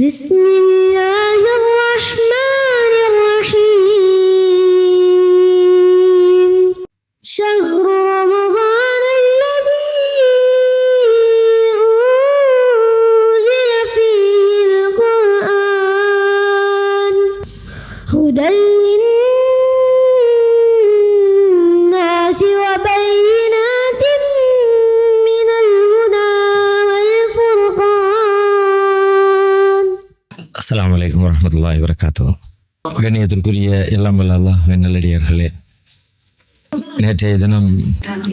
بسم الله الرحمن الرحيم شهر رمضان الذي أنزل فيه القرآن هدى للناس وبينات من الهدى والفرقان. அஸ்ஸலாமு அலைக்கும் வரஹ்மத்துல்லாஹி வபரகாத்துஹு. கண்ணியத்திற்குரிய எல்லாம் வல்ல அல்லாஹ்வின் நல்லடியார்களே, நேற்றைய தினம்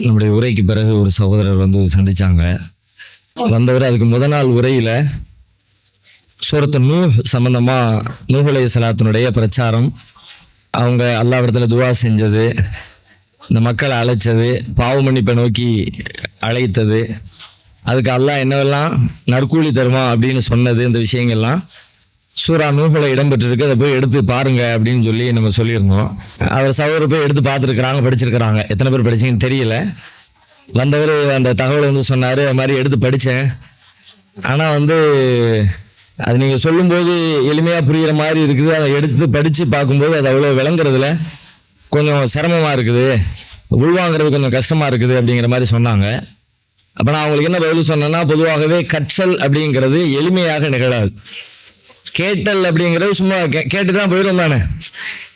நம்முடைய உரைக்கு பிறகு ஒரு சகோதரர் வந்து சந்திச்சாங்க. வந்தவர் அதுக்கு முதல் நாள் உரையில சூரத்து நூஹ் சம்பந்தமா நூஹ் அலைஹிஸ்ஸலாத்தினுடைய பிரச்சாரம், அவங்க அல்லாஹ்விடத்துல துஆ செஞ்சது, இந்த மக்களை அழைச்சது, பாவ மன்னிப்பை நோக்கி அழைத்தது, அதுக்கு அல்லாஹ் என்னவெல்லாம் நற்கூலி தருமா அப்படின்னு சொன்னது, இந்த விஷயங்கள்லாம் சூரா நூஹ்ல இடம்பெற்றிருக்கு. அதை போய் எடுத்து பாருங்க அப்படின்னு சொல்லி நம்ம சொல்லியிருந்தோம். அவர் சகோதரர் போய் எடுத்து பார்த்துருக்குறாங்க, படிச்சிருக்கிறாங்க. எத்தனை பேர் படிச்சீங்கன்னு தெரியல. வந்தவர் அந்த தகவலை வந்து சொன்னார், அது மாதிரி எடுத்து படித்தேன். ஆனால் வந்து அது நீங்கள் சொல்லும்போது எளிமையாக புரிகிற மாதிரி இருக்குது, அதை எடுத்து படித்து பார்க்கும்போது அது அவ்வளோ விளங்குறதுல கொஞ்சம் சிரமமாக இருக்குது, உள்வாங்கிறது கொஞ்சம் கஷ்டமாக இருக்குது அப்படிங்கிற மாதிரி சொன்னாங்க. அப்போ நான் அவங்களுக்கு என்ன பதில் சொன்னேன்னா, பொதுவாகவே கற்றல் அப்படிங்கிறது எளிமையாக நிகழாது. கேட்டல் அப்படிங்கிறது சும்மா கேட்டு தான் போயிடும் தானே.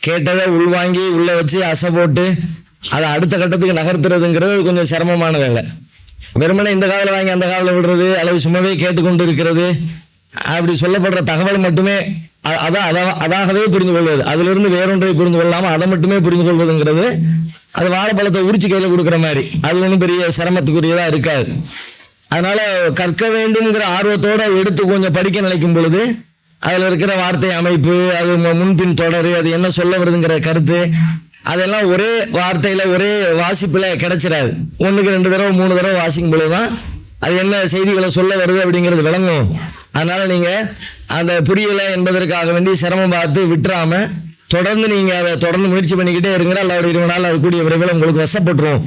கேட்டதை உள்வாங்கி உள்ளே வச்சு அசை போட்டு அதை அடுத்த கட்டத்துக்கு நகர்த்துறதுங்கிறது கொஞ்சம் சிரமமான வேலை. வெறுமனே இந்த காதில் வாங்கி அந்த காதில் விடுறது, அல்லது சும்மாவே கேட்டுக்கொண்டு இருக்கிறது, அப்படி சொல்லப்படுற தகவல் மட்டுமே அதாகவே புரிந்து கொள்வது, அதிலிருந்து வேறொன்றை புரிந்து கொள்ளாமல் அதை மட்டுமே புரிந்து கொள்வதுங்கிறது அது வாழைப்பழத்தை உரிச்சு கையில் கொடுக்குற மாதிரி, அது ஒன்றும் பெரிய சிரமத்துக்குரியதாக இருக்காது. அதனால கற்க வேண்டும்ங்கிற ஆர்வத்தோடு எடுத்து கொஞ்சம் படிக்க நினைக்கும் பொழுது அதில் இருக்கிற வார்த்தை அமைப்பு, அது முன்பின் தொடர், அது என்ன சொல்ல வருதுங்கிற கருத்து, அதெல்லாம் ஒரே வார்த்தையில் ஒரே வாசிப்பில் கிடைச்சிடாது. 1க்கு 2 தடவை 3 தடவை வாசிக்கும் பொழுது தான் அது என்ன செய்திகளை சொல்ல வருது அப்படிங்கிறது விளங்கும். அதனால நீங்கள் அந்த புரியலை என்பதற்காக வேண்டி சிரமம் பார்த்து விட்டுறாம தொடர்ந்து நீங்கள் அதை தொடர்ந்து முயற்சி பண்ணிக்கிட்டே இருங்க. அல்லாஹ்வுடைய 20 நாள் அது கூடிய விரைவில் உங்களுக்கு வசப்பட்டுரும்.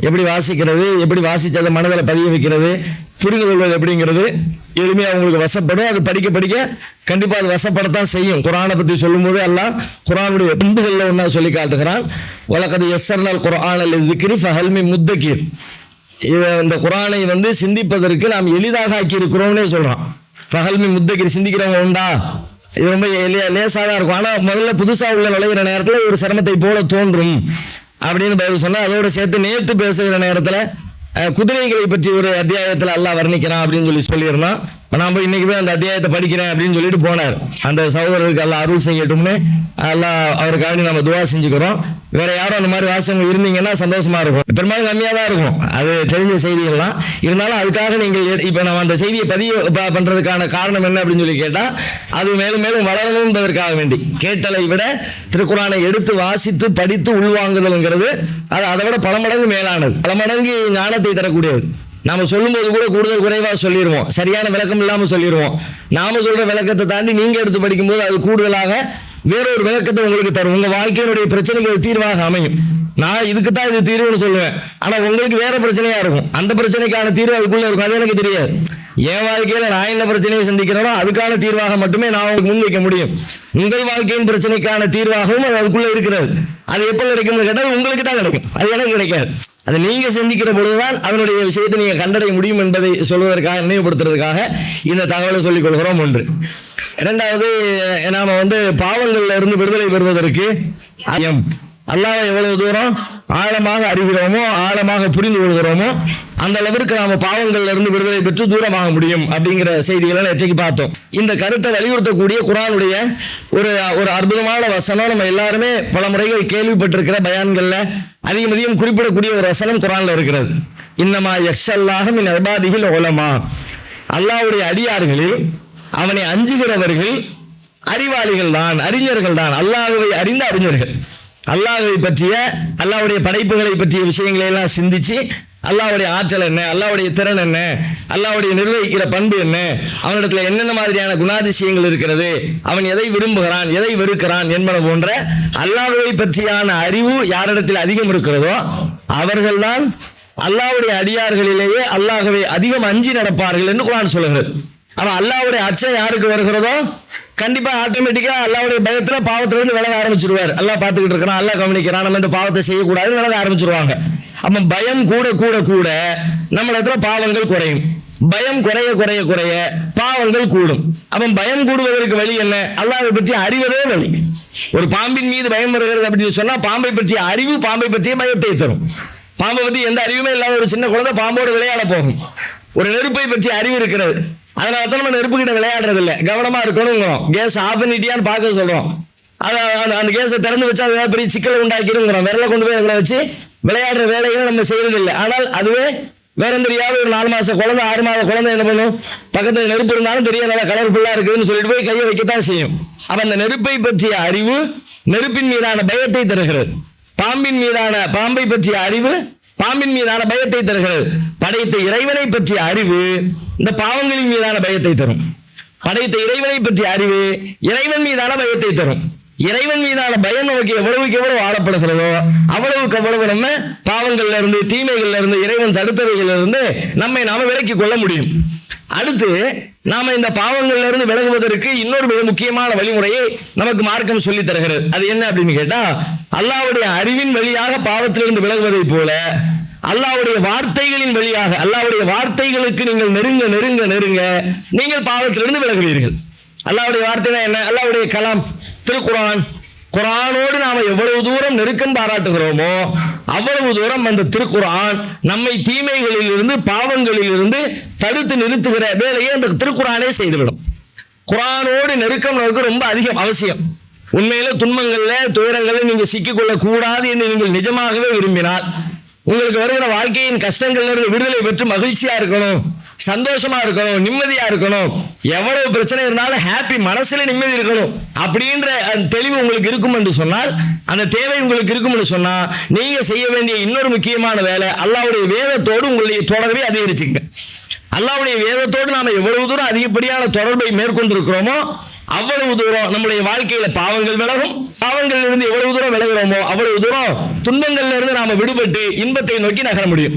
எப்படி வாசிக்கிறது, எப்படி வாசித்ததை மனதில் பதிய வைக்கிறது, புரிந்து கொள்வது எப்படிங்கிறது எளிமையாக உங்களுக்கு வசப்படும். அது படிக்க படிக்க கண்டிப்பாக அது வசப்படத்தான் செய்யும். குர்ஆனை பற்றி சொல்லும்போது அல்லாஹ் குர்ஆனுடைய பண்புகளில் ஒன்றா சொல்லி காட்டுகிறான், வலகத் யஸ்ஸர்னல் குர்ஆன லிذிக்ரி ஃபஹல் மின் முத்தகிர். இந்த குர்ஆனை வந்து சிந்திப்பதற்கு நாம் எளிதாக ஆக்கி இருக்கிறோம்னே சொல்றான். ஃபஹல் மின் முத்தகிர், சிந்திக்கிறவங்க உண்டா? இது ரொம்ப லேசாக தான் இருக்கும். ஆனால் முதல்ல புதுசாக உள்ள நுழைகிற நேரத்தில் ஒரு சிரமத்தை போல தோன்றும் அப்படின்னு பதில் சொன்னால், அதோட சேர்த்து நேற்று பேசுகிற நேரத்தில் குதிரைகளை பற்றி ஒரு அத்தியாயத்தில் அல்லாஹ் வர்ணிக்கிறான் அப்படின்னு சொல்லியிருந்தான். நான் போய் இன்னைக்கு போய் அந்த அத்தியாயத்தை படிக்கிறேன் அப்படின்னு சொல்லிட்டு போனார். அந்த சகோதரருக்கு அல்லாஹ் அருள் செய்யட்டும்னு அல்லாஹ் அவருக்காக நம்ம துவா செஞ்சுக்கிறோம். வேற யாரும் அந்த மாதிரி வாசகம் இருந்தீங்கன்னா சந்தோஷமா இருக்கும். பெரும்பாலும் கம்மியாக தான் இருக்கும், அது தெரிஞ்ச செய்திகள்லாம் இருந்தாலும். அதுக்காக நீங்கள் இப்போ நம்ம அந்த செய்தியை பதிவு பண்றதுக்கான காரணம் என்ன அப்படின்னு சொல்லி கேட்டால், அது மேலும் மேலும் வளரணும் என்பதற்காக வேண்டி. கேட்டலை விட திருக்குர்ஆனை எடுத்து வாசித்து படித்து உள்வாங்குதல்ங்கிறது அது அதை விட பல மடங்கு மேலானது, பல மடங்கு ஞானத்தை தரக்கூடியது. நாம சொல்லும்போது கூட கூடுதல் குறைவாக சொல்லிடுவோம், சரியான விளக்கம் இல்லாமல் சொல்லிடுவோம். நாம சொல்ற விளக்கத்தை தாண்டி நீங்க எடுத்து படிக்கும்போது அது கூடுதலாக வேறொரு விளக்கத்தை உங்களுக்கு தரும். உங்க வாழ்க்கையினுடைய பிரச்சனைக்கு தீர்வாக அமையும். நான் இதுக்கு தான் இது தீர்வுன்னு சொல்லுவேன், ஆனா உங்களுக்கு வேற பிரச்சனையா இருக்கும். அந்த பிரச்சனைக்கான தீர்வு அதுக்குள்ள இருக்கும், அது எனக்கு தெரியாது. என் வாழ்க்கையில நான் என்ன பிரச்சனையை சந்திக்கிறேனோ அதுக்கான தீர்வாக மட்டுமே நான் உங்களுக்கு முன்வைக்க முடியும். உங்கள் வாழ்க்கையின் பிரச்சனைக்கான தீர்வாகவும் அது அதுக்குள்ள இருக்கிறது. அது எப்ப கிடைக்கும்னு கேட்டால் உங்களுக்கு தான் கிடைக்கும், அது எனக்கு கிடைக்காது. அதை நீங்க சிந்திக்கிற பொழுதுதான் அதனுடைய விஷயத்தை நீங்க கண்டறிய முடியும் என்பதை சொல்வதற்காக, நினைவுபடுத்துறதுக்காக இந்த தகவலை சொல்லிக் கொள்கிறோம். ஒன்று. இரண்டாவது, நாம வந்து பாவங்கள்ல இருந்து விடுதலை பெறுவதற்கு அல்லாஹ்வை எவ்வளவு தூரம் ஆழமாக அறிகிறோமோ, ஆழமாக புரிந்து கொள்கிறோமோ, அந்த அளவிற்கு நாம பாவங்கள்ல இருந்து விடுதலை பெற்று தூரமாக முடியும் அப்படிங்கிற செய்திகளை நேற்றைக்கு பார்த்தோம். இந்த கருத்தை வலியுறுத்தக்கூடிய குர்ஆனுடைய ஒரு அற்புதமான வசனம், நம்ம எல்லாருமே பல முறைகள் கேள்விப்பட்டிருக்கிற பயான்கள்ல அதிகம் குறிப்பிடக்கூடிய ஒரு வசனம் குர்ஆன்ல இருக்கிறது. இன்னமா யக்ஷல்லாஹ மின் இபாதிஹில் உலமா. அல்லாஹ்வுடைய அடியார்களில் அவனை அஞ்சுகிறவர்கள் அறிவாளிகள் தான், அறிஞர்கள் தான், அல்லாஹ்வை அறிந்த அறிஞர்கள். அல்லாஹ்வை பற்றிய, அல்லாஹ்வுடைய படைப்புகளை பற்றிய விஷயங்களை எல்லாம் சிந்திச்சு, அல்லாஹ்வுடைய ஆற்றல் என்ன, அல்லாஹ்வுடைய திறன் என்ன, அல்லாஹ்வுடைய நிர்வகிக்கிற பண்பு என்ன, அவனிடத்துல என்னென்ன மாதிரியான குணாதிசயங்கள் இருக்கிறது, அவன் எதை விரும்புகிறான், எதை வெறுக்கிறான் என்பன போன்ற அல்லாஹ்வை பற்றியான அறிவு யாரிடத்தில் அதிகம் இருக்கிறதோ அவர்கள்தான் அல்லாஹ்வுடைய அடியார்களிலேயே அல்லாஹ்வை அதிகம் அஞ்சி நடப்பார்கள் என்று குர்ஆன் சொல்கிறது. அவன் அல்லாஹ்வுடைய அச்சம் யாருக்கு வருகிறதோ கண்டிப்பா ஆட்டோமேட்டிக்கா அல்லாஹ்வுடைய பயத்துல பாவத்துல இருந்து விலக ஆரம்பிச்சிருவார். அல்லாஹ் பார்த்துக்கிட்டு இருக்கிறான், அல்லாஹ் கவனிக்கிறான், நம்ம இந்த பாவத்தை செய்யக்கூடாதுன்னு விலக ஆரம்பிச்சிருவாங்க. அப்ப பயம் கூட கூட கூட நம்மள பாவங்கள் குறையும். பயம் குறைய குறைய குறைய பாவங்கள் கூடும். அப்ப பயம் கூடுவதற்கு வழி என்ன? அல்லாஹ்வை பற்றி அறிவதே வழி. ஒரு பாம்பின் மீது பயம் வருகிறது அப்படின்னு சொன்னா பாம்பை பற்றிய அறிவு பாம்பை பற்றிய பயத்தை தரும். பாம்பை பற்றி எந்த அறிவுமே இல்லாத ஒரு சின்ன குழந்தை பாம்போடு விளையாட போகும். ஒரு நெருப்பை பற்றி அறிவு இருக்கிறது, அதனால தான் நம்ம நெருப்பு கிட்ட விளையாடுறது இல்லை, கவனமா இருக்கணுங்கிறோம். கேஸ் ஆஃப் பண்ணிட்டியான்னு பார்க்க சொல்றோம். அந்த கேஸை திறந்து வச்சா அது பெரிய சிக்கலை உண்டாக்கிடுங்கிறோம். விரலை கொண்டு போய் அதில் வச்சு விளையாடுற வேலைகளை நம்ம செய்யறது இல்லை. ஆனால் அதுவே வேற தெரியாத ஒரு 4 மாச குழந்தை 6 மாத குழந்தை என்ன பண்ணும்? பக்கத்தில் நெருப்பு இருந்தாலும் தெரிய நல்லா கலர்ஃபுல்லா இருக்குதுன்னு சொல்லிட்டு போய் கையை வைக்கத்தான் செய்யும். அப்ப அந்த நெருப்பை பற்றிய அறிவு நெருப்பின் மீதான பயத்தை தருகிறது. பாம்பை பற்றிய அறிவு பாம்பின் மீதான பயத்தை தருகிறது. படைத்த இறைவனை பற்றிய அறிவு இந்த பாவங்களின் மீதான பயத்தை தரும். படைத்த இறைவனை பற்றிய அறிவு இறைவன் மீதான பயத்தை தரும். இறைவன் மீதான பயம் நமக்கு எவ்வளவுக்கு எவ்வளவு ஆளப்படுகிறதோ அவ்வளவுக்கு அவ்வளவு நம்ம பாவங்கள்ல இருந்து தீமைகள்ல இருந்து இறைவன் தடுத்தவைகள்ல இருந்து நம்மை நாம விலக்கிக் கொள்ள முடியும். அடுத்து நாம இந்த பாவங்கள்ல இருந்து விலகுவதற்கு இன்னொரு மிக முக்கியமான வழிமுறையை நமக்கு மார்க்கம் சொல்லி தருகிறது. அது என்ன அப்படின்னு கேட்டா, அல்லாஹ்வுடைய அறிவின் வழியாக பாவத்திலிருந்து விலகுவதை போல அல்லாஹ்வுடைய வார்த்தைகளின் வழியாக அல்லாஹ்வுடைய வார்த்தைகளுக்கு நீங்கள் நெருங்க நெருங்க நெருங்க நீங்கள் பாவத்திலிருந்து விலகுவீர்கள். அல்லாஹ்வுடைய வார்த்தை என்ன? அல்லாஹ்வுடைய கலாம் திருக்குர்ஆன். குர்ஆனோடு நாம எவ்வளவு தூரம் நெருக்கம் பாராட்டுகிறோமோ அவ்வளவு தூரம் அந்த திருக்குர்ஆன் நம்மை தீமைகளில் இருந்து பாவங்களில் இருந்து தடுத்து நிறுத்துகிற வேலையை அந்த திருக்குர்ஆனே செய்துவிடும். குர்ஆனோடு நெருக்கம் நமக்கு ரொம்ப அதிகம் அவசியம். உண்மையில துன்பங்கள்ல துயரங்கள்ல நீங்க சிக்கிக்கொள்ள கூடாது என்று நீங்கள் நிஜமாகவே விரும்பினால், உங்களுக்கு வருகிற வாழ்க்கையின் கஷ்டங்கள்ல இருந்து விடுதலை பெற்று மகிழ்ச்சியா இருக்கணும், சந்தோஷமா இருக்கணும், நிம்மதியா இருக்கணும், எவ்வளவு பிரச்சனை இருந்தாலும் ஹாப்பி, மனசுல நிம்மதி இருக்கணும் அப்படின்ற தெளிவு உங்களுக்கு இருக்கும் என்று சொன்னால், அந்த தேவை உங்களுக்கு இருக்கும் என்று சொன்னா, நீங்க செய்ய வேண்டிய இன்னொரு முக்கியமான வேலை அல்லாஹ்வுடைய வேதத்தோடு உங்களுடைய தொடர்பை அதிகரிச்சுங்க. அல்லாஹ்வுடைய வேதத்தோடு நாம எவ்வளவு தூரம் அதிகப்படியான தொடர்பை மேற்கொண்டிருக்கிறோமோ அவ்வளவு தூரம் நம்முடைய வாழ்க்கையில பாவங்கள் விலகும். பாவங்கள் இருந்து எவ்வளவு தூரம் விலகிறோமோ அவ்வளவு தூரம் துன்பங்கள்ல இருந்து நாம விடுபட்டு இன்பத்தை நோக்கி நகர முடியும்.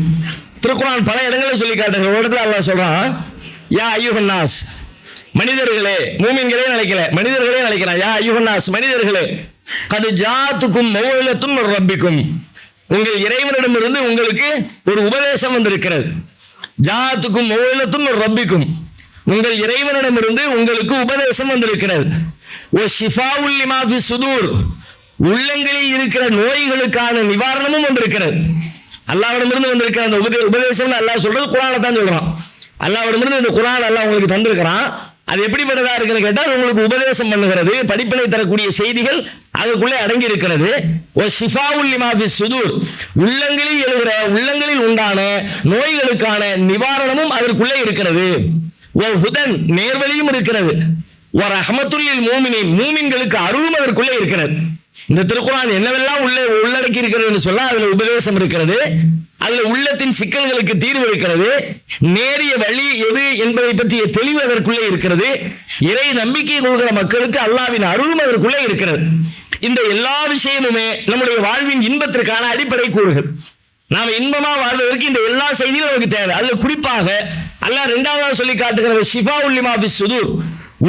திருக்குர்ஆன் பல இடங்களில் சொல்லி காட்டுகிற ஒரு இடத்துல அல்லாஹ் சொல்றான், யா அய்யுஹன் நாஸ், மனிதர்களே, மூமின்களே நினைக்கல, மனிதர்களே நினைக்கிறான். யா அய்யுஹன் நாஸ், மனிதர்களே, கது ஜாத்துக்கும் மௌஇலத்தும் மிர் ரப்பிக்கும், உங்கள் இறைவனிடமிருந்து உங்களுக்கு ஒரு உபதேசம் வந்திருக்கிறது. ஜாத்துக்கும் மௌஇலத்தும் மிர் ரப்பிக்கும், உங்கள் இறைவனிடமிருந்து உங்களுக்கு உபதேசம் வந்திருக்கிறது. வ ஷிஃபாஉல் லிமா ஃபி சுதூர், உள்ளங்களில் இருக்கிற நோய்களுக்கான நிவாரணமும் வந்திருக்கிறது. அல்லாஹ்விடமிருந்து வந்திருக்கிற அந்த உபதேசம் அல்லாஹ் சொல்றது குர்ஆனை தான் சொல்றான். அல்லாஹ்விடமிருந்து இந்த குர்ஆன் அல்லாஹ் உங்களுக்கு தந்திருக்கிறான். அது எப்படிப்பட்டதா இருக்குன்னு கேட்டால் உங்களுக்கு உபதேசம் பண்ணுகிறது, படிப்பினை தரக்கூடிய செய்திகள் அதுக்குள்ளே அடங்கி இருக்கிறது. ஒரு ஷிஃபாஉல் லிமா ஃபி சுதூர், உள்ளங்களில் எழுகிற உள்ளங்களில் உண்டான நோய்களுக்கான நிவாரணமும் அதற்குள்ளே இருக்கிறது. ஒரு ஹுதன், நேர்வழியும் இருக்கிறது. ஒரு ரஹ்மத்துல் லில் மூமினீன், மூமின்களுக்கு அருளும் அதற்குள்ளே இருக்கிறது. இந்த திருக்குர்ஆன் என்னவெல்லாம் உள்ளடக்கி இருக்கிறது சொல்ல, அதுல உபதேசம் இருக்கிறது, அதுல உள்ளத்தின் சிக்கல்களுக்கு தீர்வு இருக்கிறது, நேரிய வழி எது என்பதை பற்றிய தெளிவு அதற்குள்ளே இருக்கிறது, இறை நம்பிக்கை கொள்கிற மக்களுக்கு அல்லாஹ்வின் அருளும் அதற்குள்ளே இருக்கிறது. இந்த எல்லா விஷயமுமே நம்முடைய வாழ்வின் இன்பத்திற்கான அடிப்படை கூறுகள். நாம இன்பமா வாழ்வதற்கு இந்த எல்லா செய்திகளும் நமக்கு தேவை. அதுல குறிப்பாக அல்லாஹ் இரண்டாவது சொல்லி காட்டுகிற ஷிஃபாஉல் லிமா ஃபி சுதூர்,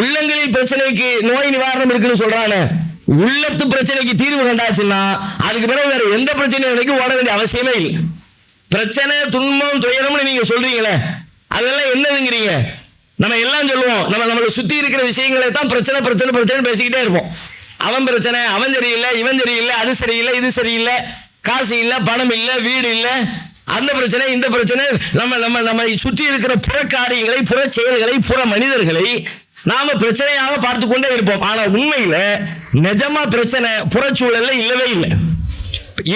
உள்ளங்களில் பிரச்சனைக்கு நோய் நிவாரணம் இருக்குன்னு சொல்றானே, உள்ளத்து பிரச்சனைக்கு தீர்வு கண்டாச்சுன்னா அதுக்கு பிறகு வேற எந்த பிரச்சனையும் ஓட வேண்டிய அவசியமே இல்லை. பிரச்சனை துன்பம் துயரம்னு நீங்க சொல்றீங்களே, அதெல்லாம் என்னதுங்கிறீங்க? நம்ம எல்லாம் சொல்லுவோம், நம்மளை சுத்தி இருக்கிற விஷயங்களை தான் பிரச்சனை பிரச்சனை பிரச்சனை பேசிக்கிட்டே இருப்போம். அவன் பிரச்சனை, அவன் சரியில்லை, இவன் சரியில்லை, அது சரியில்லை, இது சரியில்லை, காசு இல்லை, பணம் இல்லை, வீடு இல்லை, அந்த பிரச்சனை இந்த பிரச்சனை, நம்ம சுற்றி இருக்கிற புற காரியங்களை, புற செயல்களை, புற மனிதர்களை நாம பிரச்சனையாக பார்த்து கொண்டே இருப்போம். ஆனா உண்மையில நிஜமா பிரச்சனை புறச்சூழல்ல இல்லவே இல்லை.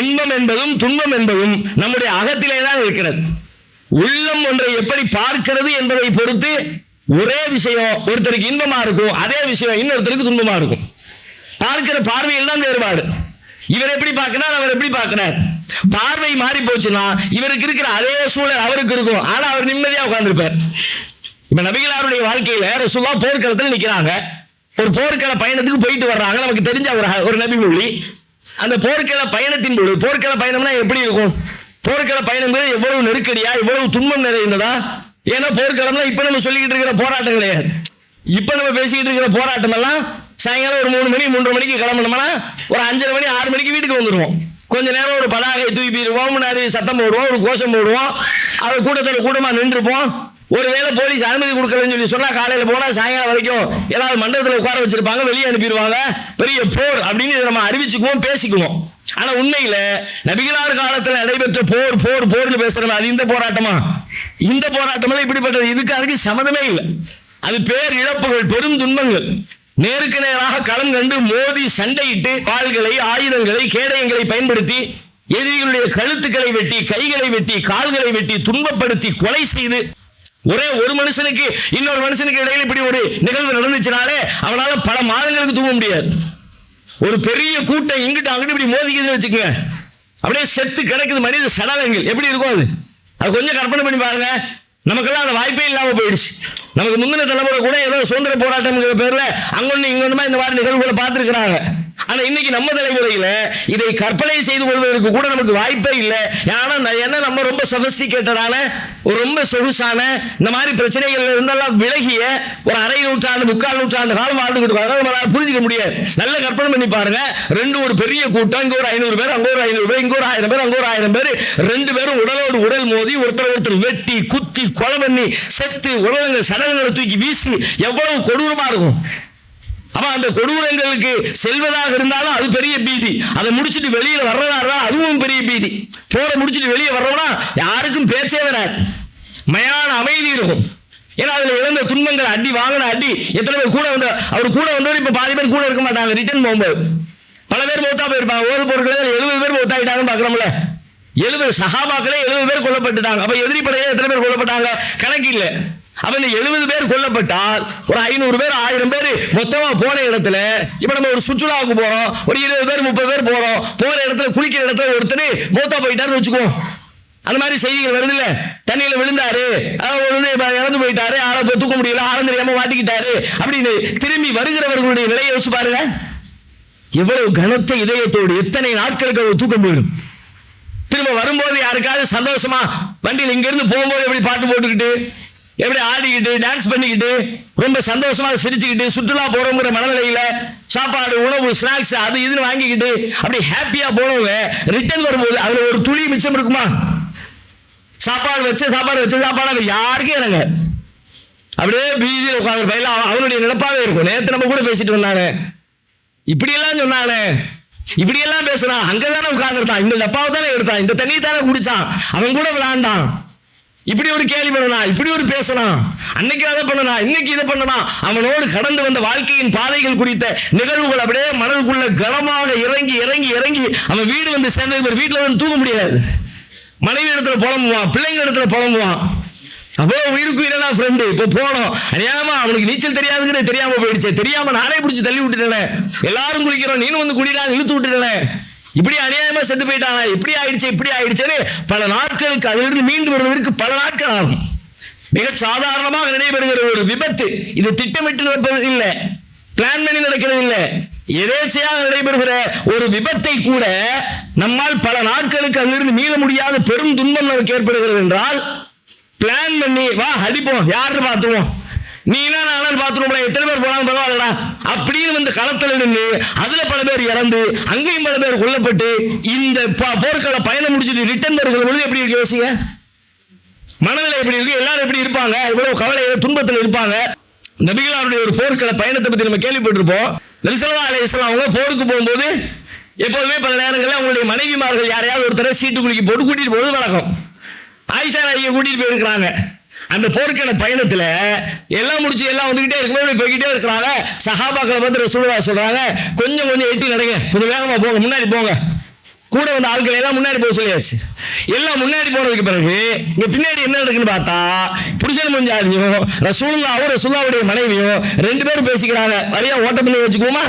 இன்பம் என்பதும் துன்பம் என்பதும் நம்முடைய அகத்திலே தான் இருக்கிறது. உள்ளம் ஒன்றை எப்படி பார்க்கிறது என்பதை பொறுத்து ஒரே விஷயம் ஒருத்தருக்கு இன்பமா இருக்கும், அதே விஷயம் இன்னொருத்தருக்கு துன்பமா இருக்கும். பார்க்கிற பார்வையில் தான் வேறுபாடு. இவர் எப்படி பார்க்கிறார், அவர் எப்படி பார்க்கிறார். பார்வை மாறி போச்சுன்னா இவருக்கு இருக்கிற அதே சூழல் அவருக்கு இருக்கும், ஆனா அவர் நிம்மதியா உட்கார்ந்திருப்பார். இப்ப நபிகளாருடைய வாழ்க்கையில ரசூலுல்லாஹ் போர்க்களத்தில் நிக்கிறாங்க. ஒரு போர்க்கள பயணத்துக்கு போயிட்டு வர்றாங்க. நமக்கு தெரிஞ்ச ஒரு நபி மொழி. அந்த போர்க்கள பயணத்தின் பொழுது, போர்க்கள பயணம்னா எப்படி இருக்கும்? போர்க்கள பயணம் எவ்வளவு நெருக்கடியா, எவ்வளவு துன்பம் நிறைந்ததா, ஏன்னா போர்க்களம்லாம் இப்ப நம்ம சொல்லிக்கிட்டு இருக்கிற போராட்டம் கிடையாது. இப்ப நம்ம பேசிக்கிட்டு இருக்கிற போராட்டம் எல்லாம் சாயங்காலம் ஒரு 3 மணி 3:30 மணிக்கு கிளம்பணும்னா ஒரு 5:30 மணி 6 மணிக்கு வீட்டுக்கு வந்துடுவோம். கொஞ்ச நேரம் ஒரு பதாகை தூக்கிடுவோம், முன்னாடி சத்தம் போடுவோம், ஒரு கோஷம் போடுவோம், அது கூட்டத்தில் கூட்டமா நின்றுப்போம். ஒருவேளை போலீஸ் அனுமதி கொடுக்கலன்னு சொல்லி சொன்னா காலையில போனா சாயங்காலம் வரைக்கும் ஏதாவது மண்டபத்தில் உட்கார வச்சிருப்பாங்க, வெளியே அனுப்பிடுவாங்க. பெரிய போர் அப்படின்னு நம்ம அறிவிச்சுக்குவோம், பேசிக்குவோம். ஆனா உண்மையில நபிகளார் காலத்தில் நடைபெற்ற போர் போர் போர்னு பேசுறோம். அது இந்த போராட்டமா? இந்த போராட்டம் இப்படிப்பட்டது. இதுக்கு அதுக்கு சம்மதமே இல்லை. அது பேர் இழப்புகள், பெரும் துன்பங்கள். நேருக்கு நேராக களம் கண்டு மோதி சண்டையிட்டு கால்களை, ஆயுதங்களை, கேடயங்களை பயன்படுத்தி எதிரிகளுடைய கழுத்துக்களை வெட்டி, கைகளை வெட்டி, கால்களை வெட்டி, துன்பப்படுத்தி, கொலை செய்து ஒரே ஒரு மனுஷனுக்கு இன்னொரு மனுஷனுக்கு இடையில இப்படி ஒரு நிகழ்வு நடந்துச்சுனாலே அவனால பல மாதங்களுக்கு தூங்க முடியாது. ஒரு பெரிய கூட்டம் இங்கிட்டு அங்கிட்டு இப்படி மோதிக்குதுன்னு வச்சுக்கோங்க, அப்படியே செத்து கிடக்குது மனித சடலங்கள். எப்படி இருக்கும் அது? அது கொஞ்சம் கற்பனை பண்ணி பாருங்க. நமக்கெல்லாம் அந்த வாய்ப்பே இல்லாம போயிடுச்சு. நமக்கு முந்தின தலைமுறை கூட ஏதோ சுதந்திர போராட்டம்ங்கிற பேர்ல அங்கொன்னு இங்கொன்னுமா இந்த மாதிரி நிகழ்வுகளை பார்த்துருக்கிறாங்க. ஆனா இன்னைக்கு நம்ம தலைமுறையில இதை கற்பனை செய்து கொள்வதற்கு கூட நமக்கு வாய்ப்பே இல்லை. ஏன்னா நம்ம ரொம்ப சொபிஸ்டிகேட்டடான, ஒரு ரொம்ப சொகுசான, இந்த மாதிரி பிரச்சனைகள் இருந்தெல்லாம் விலகிய ஒரு அரை நூற்றாண்டு 3/4 நூற்றாண்டு காலம் வாழ்ந்துகிட்டு இருக்காங்க. நம்மளால புரிஞ்சுக்க முடியாது. நல்ல கற்பனை பண்ணி பாருங்க. ஒரு பெரிய கூட்டம், இங்க ஒரு 500 பேர், அங்க ஒரு 500 பேர், இங்க ஒரு 1000 பேர், அங்க ஒரு 1000 பேர், 2 பேரும் உடலோடு உடல் மோதி ஒருத்தர் வெட்டி குத்தி கொலை பண்ணி செத்து உடலங்கள் சடலங்களை தூக்கி வீசி எவ்வளவு கொடூரமா இருக்கும். அப்ப அந்த கொடூரங்களுக்கு செல்வதாக இருந்தாலும் அது பெரிய பீதி. அதை முடிச்சுட்டு வெளியில வர்றதா இருந்தாலும் அதுவும் பெரிய பீதி. போற முடிச்சுட்டு வெளியே வர்றோம்னா யாருக்கும் பேச்சே வராது, மயான அமைதி இருக்கும். ஏன்னா அதுல இழந்த துன்பங்கள், அடி வாங்கின அடி. எத்தனை பேர் கூட வந்த அவர் கூட வந்தவர் இப்ப பாதி பேர் கூட இருக்க மாட்டாங்க. ரிட்டர்ன் போகும்போது பல பேர் மௌத்தா போயிருப்பாங்க. ஓது பொருட்களே 70 பேர் மௌத்தாயிட்டாங்கன்னு பாக்குறோம்ல. 70 சஹாபாக்களே 70 பேர் கொல்லப்பட்டுட்டாங்க. அப்ப எதிரி படையே எத்தனை பேர் கொல்லப்பட்டாங்க கணக்கு இல்லை. அப்ப இந்த 70 பேர் கொல்லப்பட்டால் ஒரு 500 பேர் 1000 பேர் மொத்தமா போன இடத்துல இப்ப நம்ம ஒரு சுற்றுலாவுக்கு போறோம், ஒரு 20 பேர் 30 பேர் போறோம். போற இடத்துல குளிக்கிற இடத்துல ஒருத்தர் மௌத்தா போயிட்டாருன்னு வச்சுக்குவோம். அந்த மாதிரி செய்திகள் வருது இல்ல. தண்ணியில விழுந்தாரு, இறந்து போயிட்டாரு, ஆளை தூக்க முடியல, ஆளம் தெரியாம மாட்டிக்கிட்டாரு அப்படின்னு திரும்பி வருகிறவர்களுடைய நிலையை வச்சு பாருங்க. எவ்வளவு கனத்த இதயத்தோடு எத்தனை நாட்களுக்கு அவர் தூக்கம் போயிடும். திரும்ப வரும்போது யாருக்காவது சந்தோஷமா வண்டியில் இங்க இருந்து போகும்போது எப்படி பாட்டு போட்டுக்கிட்டு, எப்படி ஆடிக்கிட்டு, டான்ஸ் பண்ணிக்கிட்டு, ரொம்ப சந்தோஷமா சிரிச்சுக்கிட்டு சுற்றுலா போறோங்கிற மனநிலையில சாப்பாடு, உணவு, ஸ்நாக்ஸ் அது இதுன்னு வாங்கிக்கிட்டு அப்படி ஹாப்பியா போனவங்க ரிட்டர்ன் வரும்போது அதுல ஒரு துளி மிச்சம் இருக்குமா? சாப்பாடு வச்ச சாப்பாடு யாருக்கும் இல்லைங்க. அப்படியே பீதியில் உட்காந்து பயில அவனுடைய நினைப்பாவே இருக்கும். நேற்று நம்ம கூட பேசிட்டு வந்தானே, இப்படி எல்லாம் சொன்னானே, இப்படி எல்லாம் பேசுறான், அங்கதானே உட்கார்ந்துட்டான், இந்த டப்பாவை தானே எடுத்தான், இந்த தண்ணி தானே குடிச்சான், அவன் கூட விளையாண்டான், இப்படி ஒரு கேள்வி பண்ணலாம், இப்படி ஒரு பேசலாம், அன்னைக்கு அதை பண்ணலாம், இன்னைக்கு இதை பண்ணலாம். அவனோடு கடந்து வந்த வாழ்க்கையின் பாதைகள் குறித்த நிகழ்வுகள் அப்படியே மனதுக்குள்ள கனமாக இறங்கி இறங்கி இறங்கி அவன் வீடு வந்து சேர்ந்தது. வீட்டில் வந்து தூங்க முடியாது. மனைவி இடத்துல புலம்புவான், பிள்ளைங்க இடத்துல புலம்புவான். அப்போ உயிருக்கு உயிரா ஃப்ரெண்டு இப்போ போனோம், அநியாயமா அவனுக்கு நீச்சல் தெரியாதுங்கிறது தெரியாம போயிடுச்சு, தெரியாம நானே பிடிச்சி தள்ளி விட்டுட்டேன், எல்லாரும் குளிக்கிறோம் நீனும் வந்து குடிடா இழுத்து விட்டுட்டேன், இப்படி அநியாயமா செத்து போயிட்டாங்க, இப்படி ஆயிடுச்சுன்னு பல நாட்களுக்கு அதிலிருந்து மீண்டு வருவதற்கு பல நாட்கள் ஆகும். மிக சாதாரணமாக நடைபெறுகிற ஒரு விபத்து. இது திட்டமிட்டு நடப்பது இல்லை, பிளான் பண்ணி நடக்கிறது இல்லை, எதேச்சையாக நடைபெறுகிற ஒரு விபத்தை கூட நம்மால் பல நாட்களுக்கு அதிலிருந்து மீள முடியாத பெரும் துன்பம் நமக்கு ஏற்படுகிறது என்றால் பிளான் பண்ணி வா அடிப்போம், யாரு பார்த்துவோம், நீனா நானும் பார்த்துருவோம், எத்தனை பேர் போனாலும் பரவாயில்லடா அப்படின்னு வந்து களத்தில் நின்று அதுல பல பேர் இறந்து அங்கேயும் பல பேர் கொல்லப்பட்டு இந்த போர்க்கள பயணம் முடிச்சுட்டு ரிட்டர்ன் வருகிற பொழுது எப்படி இருக்கு யோசிங்க. மனநிலை எப்படி இருக்கு, எல்லாரும் எப்படி இருப்பாங்க, இவ்வளவு கவலை துன்பத்தில் இருப்பாங்க. நபிகளாருடைய ஒரு போர்க்கள பயணத்தை பத்தி நம்ம கேள்விப்பட்டிருப்போம். நபி ஸல்லல்லாஹு அலைஹி வஸல்லம் அவங்க போருக்கு போகும்போது எப்போதுமே பல நேரங்களில் அவங்களுடைய மனைவிமார்கள் யாரையாவது ஒருத்தரை சீட்டு குலுக்கி போட்டு கூட்டிட்டு போவது வழக்கம். ஆயிஷா நாயகியை கூட்டிட்டு போயிருக்கிறாங்க. அந்த போர்க்கள பயணத்துல எல்லாம் முடிச்சு எல்லாம் வந்துகிட்டே இருக்கும்போது போய்கிட்டே இருக்கிறாங்க. சஹாபாக்களை பார்த்து ரசூலுல்லாஹ் சொல்றாங்க, கொஞ்சம் எட்டி நடங்க, கொஞ்சம் வேகமா போங்க, முன்னாடி போங்க. கூட வந்த ஆட்கள் எல்லாம் முன்னாடி போக சொல்லியாச்சு. எல்லாம் முன்னாடி போனதுக்கு பிறகு இங்க பின்னாடி என்ன நடக்குன்னு பார்த்தா புருஷன் மஞ்சாதியும் ரசூலுல்லாஹ்வுடைய மனைவியும் 2 பேரும் பேசிக்கிறாங்க. வரையா ஓட்ட பண்ணி வச்சுக்குவோமா?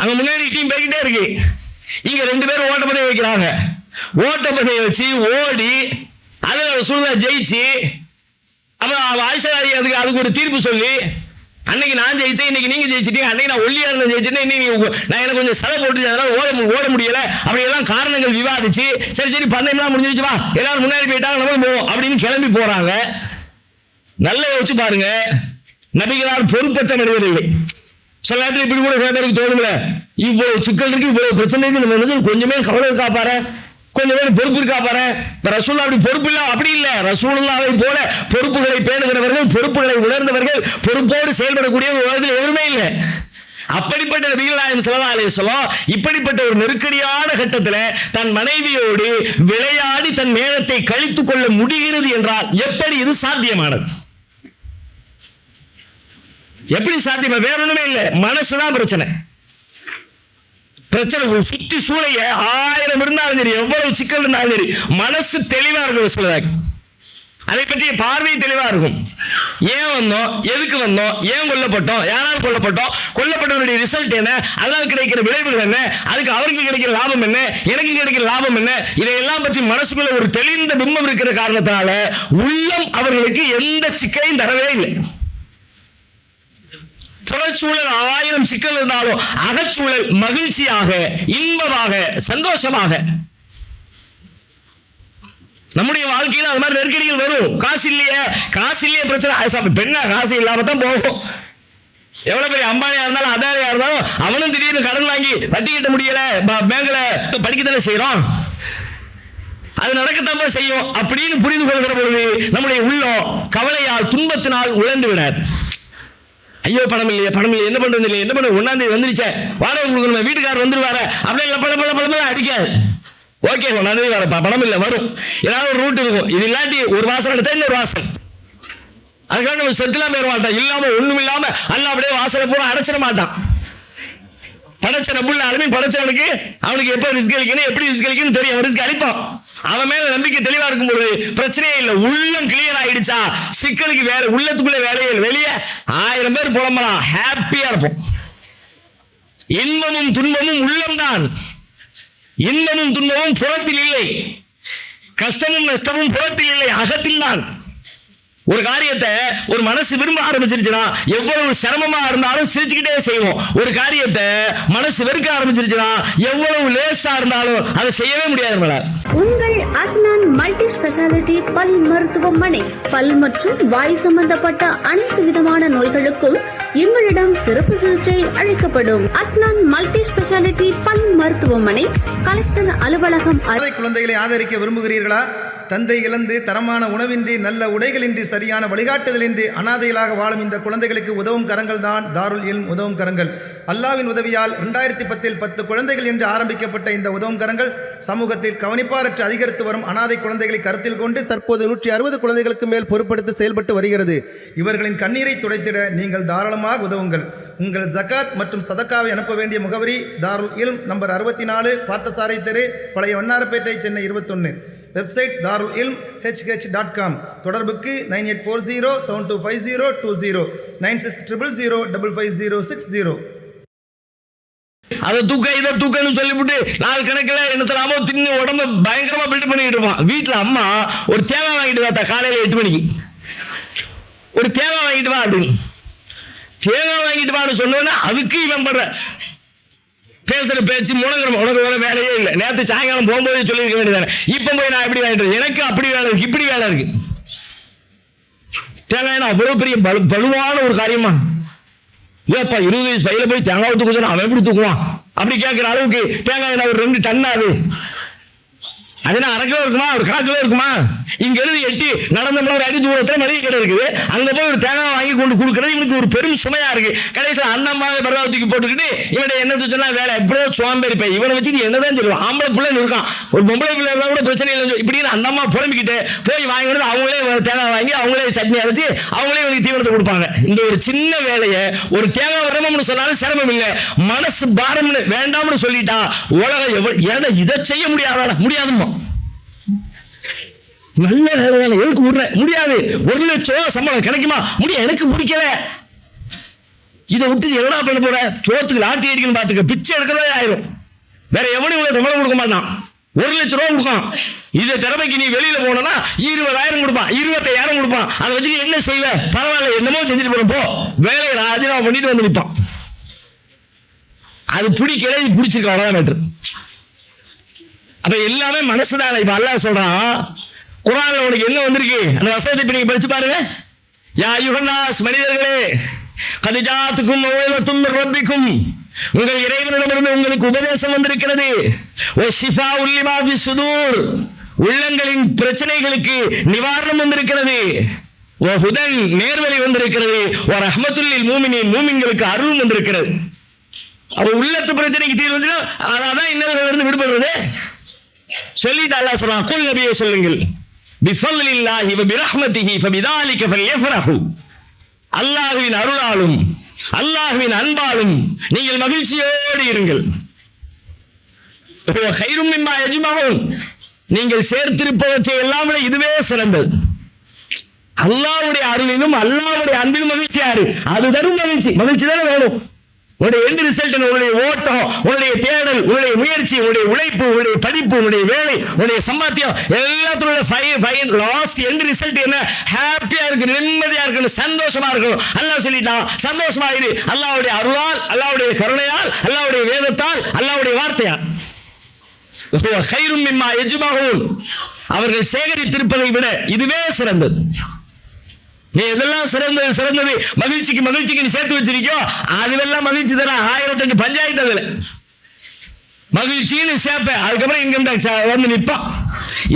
அங்க முன்னாடி டீம் போய்கிட்டே இருக்கு, இங்க 2 பேரும் ஓட்ட பண்ணி வைக்கிறாங்க. ஓட்ட பண்ணி வச்சு ஓடி அதுல ரசூலுல்லாஹ் ஜெயிச்சு அப்புறம் ஆயிஷா அதுக்கு ஒரு தீர்ப்பு சொல்லி அன்னைக்கு நான் ஜெயிச்சேன், இன்னைக்கு நீங்க ஜெயிச்சிட்டீங்க. அன்னைக்கு நான் ஒல்லியா இருந்த ஜெயிச்சேன், இன்னைக்கு நான் எனக்கு கொஞ்சம் செலவு போட்டு அதனால ஓட முடியல. அப்படி எல்லாம் காரணங்கள் விவாதிச்சு சரி பந்தயம்லாம் முடிஞ்சிருச்சு, வா எல்லாரும் முன்னாடி போயிட்டாங்க, நம்ம போவோம் அப்படின்னு கிளம்பி போறாங்க. நல்ல யோசிச்சு பாருங்க, நபிகளார் பொறுப்பற்ற மனிதர்கள். சில நேரத்தில் இப்படி கூட சில பேருக்கு தோணும்ல, இவ்வளவு சிக்கல் இருக்கு, இவ்வளவு பிரச்சனை இருக்கு, நம்ம மனுஷன் கொஞ்சமே கவலை இருக்கா பாரு, கொஞ்சம் பேர் பொறுப்பு இருக்கா பாரு. ரசூலுல்லாஹ் அப்படி பொறுப்பு இல்ல, அப்படி இல்ல. ரசூலுல்லாஹை போல பொறுப்புகளை பேணுகிறவர்கள், பொறுப்புகளை உணர்ந்தவர்கள், பொறுப்போடு செயல்படக்கூடிய உலகத்தில் எவருமே இல்லை. அப்படிப்பட்ட நபிகள் நாயகம் ஸல்லல்லாஹு அலைஹி வஸல்லம் இப்படிப்பட்ட ஒரு நெருக்கடியான கட்டத்தில் தன் மனைவியோடு விளையாடி தன் நேரத்தை கழித்துக் கொள்ள முடிகிறது என்றால் எப்படி இது சாத்தியமானது? எப்படி சாத்தியமா? வேற ஒண்ணுமே இல்லை, மனசுதான் பிரச்சனை. சுத்தி சூளைய 1000 இருந்தாலும் சரி, எவ்வளவு சிக்கல் இருந்தாலும் சரி, மனசு தெளிவா இருக்கும். சொல்லுவாங்க அதை பற்றி பார்வை தெளிவா இருக்கும். ஏன் வந்தோம், எதுக்கு வந்தோம், ஏன் கொல்லப்பட்டோம், யாரால் கொல்லப்பட்டோம், கொல்லப்பட்டவருடைய ரிசல்ட் என்ன, அதனால் கிடைக்கிற விளைவுகள் என்ன, அதுக்கு அவருக்கு கிடைக்கிற லாபம் என்ன, எனக்கு கிடைக்கிற லாபம் என்ன, இதையெல்லாம் பற்றி மனசுக்குள்ள ஒரு தெளிந்த பிம்பம் இருக்கிற காரணத்தினால உள்ளம் அவர்களுக்கு எந்த சிக்கலையும் தரவே இல்லை. புறச்சூழல் 1000 சிக்கல் இருந்தாலும் அகச்சூழல் மகிழ்ச்சியாக, இன்பமாக, சந்தோஷமாக. நம்முடைய வாழ்க்கையில் அது மாதிரி நெருக்கடிகள் வரும். காசு இல்லையே பிரச்சனை. பெண்ணா காசு இல்லாம தான் போகும். எவ்வளவு பெரிய அம்பானியா இருந்தாலும் அதாரியா இருந்தாலும் அவனும் திடீர்னு கடன் வாங்கி வட்டி கட்ட முடியல, பேங்க்ல படிக்கத்தானே செய்யறோம், அது நடக்கத்தான் செய்யும். அப்படின்னு புரிந்து கொள்கிற பொழுது நம்முடைய உள்ளம் கவலையால், துன்பத்தினால் உழந்து விடாது. ஐயோ பணம் இல்லையே என்ன பண்றது இல்லையே, என்ன பண்ண 1ஆம் தேதி வந்துருச்சே, வாடகை கொடுக்கணும், வீட்டுக்காரர் வந்துருவாரு, அப்படியே அடிக்காது. ஓகே 1ஆம் தேதி வரப்பா, பணம் இல்லை, வரும், ஏதாவது ஒரு ரூட் இருக்கும். இது இல்லாட்டி ஒரு வாசல் எடுத்தா இன்னொரு வாசல். அதுக்காக நம்ம செத்துலாம் போயிட மாட்டான். இல்லாம ஒண்ணும் இல்லாம அல்ல அப்படியே வாசலை பூரா அடைச்சிட மாட்டான். படைச்ச ரப்புல் ஆலமீன் படைச்சவனுக்கு அவனுக்கு எப்ப ரிஸ்க் அளிக்கணும், எப்படி ரிஸ்க் அளிக்கணும் தெரியும். அவன் ரிஸ்க் அளிப்பான். அவன் மேல நம்பிக்கை தெளிவா இருக்கும்போது பிரச்சனையே இல்லை. உள்ளம் கிளியர் ஆயிடுச்சா, சிக்கலுக்கு வேற உள்ளத்துக்குள்ள வேலையே வெளியே 1000 பேர் புலம்பலாம், ஹாப்பியா இருப்போம். இன்பமும் துன்பமும் உள்ளம்தான். இன்பமும் துன்பமும் புறத்தில் இல்லை, கஷ்டமும் நஷ்டமும் புறத்தில் இல்லை, அகத்தில் தான். ஒரு காரியத்தை ஒரு மனசு விரும்ப ஆரம்பிச்சிருச்சுன்னா எவ்வளவு சிரமமா இருந்தாலும் சிரிச்சுக்கிட்டே செய்வோம். ஒரு காரியத்தை மனசு வெறுக்க ஆரம்பிச்சிருச்சுன்னா எவ்வளவு லேசா இருந்தாலும் அதை செய்யவே முடியாது. உங்கள் அஸ்னான் மல்டி ஸ்பெஷாலிட்டி பல் மருத்துவமனை. பல் மற்றும் வாய் சம்பந்தப்பட்ட அனைத்து விதமான நோய்களுக்கும் எங்களிடம் சிறப்பு சிகிச்சை அளிக்கப்படும். அஸ்னான் மல்டி ஸ்பெஷாலிட்டி பல் மருத்துவமனை, கலெக்டர் அலுவலகம். குழந்தைகளை ஆதரிக்க விரும்புகிறீர்களா? தந்தை இழந்து தரமான உணவின்றி, நல்ல உடைகளின்றி, சரியான வழிகாட்டுதலின்றி அனாதைகளாக வாழும் இந்த குழந்தைகளுக்கு உதவும் கரங்கள் தான் தாருல் இல்ம் உதவும் கரங்கள். அல்லாவின் உதவியால் 2010 10 குழந்தைகள் என்று ஆரம்பிக்கப்பட்ட இந்த உதவும் கரங்கள் சமூகத்தில் கவனிப்பாரற்று அதிகரித்து வரும் அனாதை குழந்தைகளை கருத்தில் கொண்டு தற்போது 160 குழந்தைகளுக்கு மேல் பொறுப்படுத்தி செயல்பட்டு வருகிறது. இவர்களின் கண்ணீரை துடைத்திட நீங்கள் தாராளமாக உதவுங்கள். உங்கள் ஜகாத் மற்றும் சதக்காவை அனுப்ப வேண்டிய முகவரி தாருல் இல்ம், நம்பர் 64, பார்த்தசாரை தெரு, பழைய வண்ணாரப்பேட்டை, சென்னை 21. Website darulilmhh.com. தொடர்புக்கு 9840725020 9600055060. அதை இதை தூக்கன்னு சொல்லிவிட்டு நாள் கணக்கில் என்னத்தலாமோ தின்னு உடம்பு பயங்கரமா பில்ட் பண்ணிட்டு இருப்பான். வீட்டுல அம்மா ஒரு தேங்காய் வாங்கிட்டு வா, காலையில 8 மணிக்கு ஒரு தேங்காய் வாங்கிட்டு வா அப்படின்னு, தேங்காய் வாங்கிட்டு வான்னு சொன்னோன்னா அதுக்கு இவன் பண்ற பேசுற பேச்சு முடங்குற உனக்கு வேற வேலையே இல்லை. நேற்று சாயங்காலம் போகும்போது சொல்லியிருக்க வேண்டியதானே, இப்ப போய் நான் எப்படி வாங்கிட்டு, எனக்கு அப்படி வேலை இருக்கு, இப்படி வேலை இருக்கு. தேங்காய் அவ்வளவு பெரிய பலுவான ஒரு காரியமா? ஏப்பா 20 வயசு பையில போய் தேங்காய் தூக்குனா அவன் எப்படி தூக்குவான் அப்படி கேட்கிற அளவுக்கு தேங்காய் ஒரு 2 டன் ஆகுது. அதுனா 1/2 கிலோ இருக்குமா, ஒரு 1/4 கிலோ இருக்குமா? இங்க இருந்து எட்டி நடந்தோம்னா ஒரு 1 தூரத்துல மளிகை கடை இருக்குது, அங்க போய் ஒரு தேங்காய் வாங்கி கொண்டு கொடுக்கறது இவனுக்கு ஒரு பெரும் சுமையா இருக்கு. கடைசியில் அண்ணம்மாவை பரவாயில்லைக்கு போட்டுக்கிட்டு இவனை என்ன சொன்னா வேலை எப்படியோ சோம்பேறி போய் இவனை வச்சு நீ என்னதான் சொல்லுவான். ஆம்பளை பிள்ளைன்னு இருக்கான், ஒரு பொம்பளை பிள்ளை இருந்தா கூட பிரச்சனை இல்லை இப்படின்னு அந்த அம்மா புலம்பிக்கிட்டு போய் வாங்கி வந்து அவங்களே தேங்காய் வாங்கி அவங்களே சட்னி அரைச்சி அவங்களே இவனுக்கு தீவிரத்தை கொடுப்பாங்க. இந்த ஒரு சின்ன வேலையை ஒரு தேங்காய் வரணும்னு சொன்னாலும் சிரமம் இல்லை, மனசு பாரம்னு வேண்டாம்னு சொல்லிட்டா உலகம் இதை செய்ய முடியாதுமா. நல்ல வேலை எதுக்கு விடுற முடியாது, 1 லட்சம் சம்பளம் கிடைக்குமா முடியும், எனக்கு பிடிக்கல. இதை விட்டு என்ன பண்ண போற, சோத்துக்கு லாட்டி அடிக்கணும், பாத்துக்க பிச்சை எடுக்கிறதே ஆயிரும். வேற எவனும் இவ்வளவு சம்பளம் கொடுக்க மாட்டான். 1,00,000 ரூபா கொடுப்பான். இதை திறமைக்கு நீ வெளியில போனா 20,000 கொடுப்பான், 25,000 கொடுப்பான். அதை வச்சு என்ன செய்வ? பரவாயில்ல, என்னமோ செஞ்சுட்டு போறோம் போ, வேலையை ராஜினாமா பண்ணிட்டு வந்து நிற்பான். அது பிடிக்கல, இது பிடிச்சிருக்க, அவ்வளவுதான் மேட்ரு. அப்ப எல்லாமே மனசுதான். இப்ப அல்லாஹ் சொல்றான், குர்ஆன்ல உனக்கு என்ன வந்திருக்கு அந்த வசனத்தை இப்ப நீங்க படிச்சு பாருங்க. யா அய்யுஹன்னாஸ், மனிதர்களே, கத் ஜாஅத்துக்கும் மவ்இதத்தும் மிர் ரப்பிக்கும், உங்கள் இறைவனிடமிருந்து உங்களுக்கு உபதேசம் வந்திருக்கிறது. வஷிஃபாஉல் லிமா ஃபிஸ் சுதூர், உள்ளங்களின் பிரச்சனைகளுக்கு நிவாரணம் வந்திருக்கிறது. வஹுதன், நேர்வழி வந்திருக்கிறது. வரஹ்மத்துல் லில் மூமினீன், மூமின்களுக்கு அருள் வந்திருக்கிறது. அவ உள்ளத்து பிரச்சனைக்கு தீர்வு வந்துனா அதான் இன்னொரு விடுபடுறது. சொல்லிட்டு அல்லாஹ் சொல்றான், குல் நபியே சொல்லுங்கள், பிஃபல்லில்லாஹி வ பிரஹ்மதிஹி ஃபபிதாலிக ஃபல்யஃப்ரஹு, அல்லாஹ்வின் அருளாலும் அல்லாஹ்வின் அன்பாலும் நீங்கள் மகிழ்ச்சியோடு இருங்கள். கைரும் மிம்மா யஜ்மஊன், நீங்கள் சேர்த்திருப்பவற்றை எல்லாம் விட இதுவே சிறந்தது. அல்லாஹ்வுடைய அருளிலும் அல்லாஹ்வுடைய அன்பிலும் மகிழ்ச்சி யாரு? அது தரும் மகிழ்ச்சி. மகிழ்ச்சி தானே வேணும். உன்னுடைய எந்த ரிசல்ட், உன்னுடைய ஓட்டம், உன்னுடைய தேடல், உன்னுடைய முயற்சி, உன்னுடைய உழைப்பு, உன்னுடைய படிப்பு, உன்னுடைய வேலை, உன்னுடைய சம்பாத்தியம், எல்லாத்தோட லாஸ்ட் எண்ட் ரிசல்ட் என்ன? ஹாப்பியா இருக்கு, நிம்மதியா இருக்கு, சந்தோஷமா இருக்கும். அல்லாஹ் சொல்லிட்டான், சந்தோஷமா இரு. அல்லாஹ்வுடைய அருளால், அல்லாஹ்வுடைய கருணையால், அல்லாஹ்வுடைய வேதத்தால், அல்லாஹ்வுடைய வார்த்தையால். கைரும் மிம்மா யஜ்மஊன், அவர்கள் சேகரித்திருப்பதை விட இதுவே சிறந்தது. நீ எதெல்லாம் சிறந்தது மகிழ்ச்சிக்கு நீ சேர்த்து வச்சிருக்கியோ அதுவெல்லாம் மகிழ்ச்சி தர 1008 பஞ்சாயத்து. அதுல மகிழ்ச்சின்னு சேர்ப்ப, அதுக்கப்புறம் இன்கம் டாக்ஸ் வந்து நிற்பான்.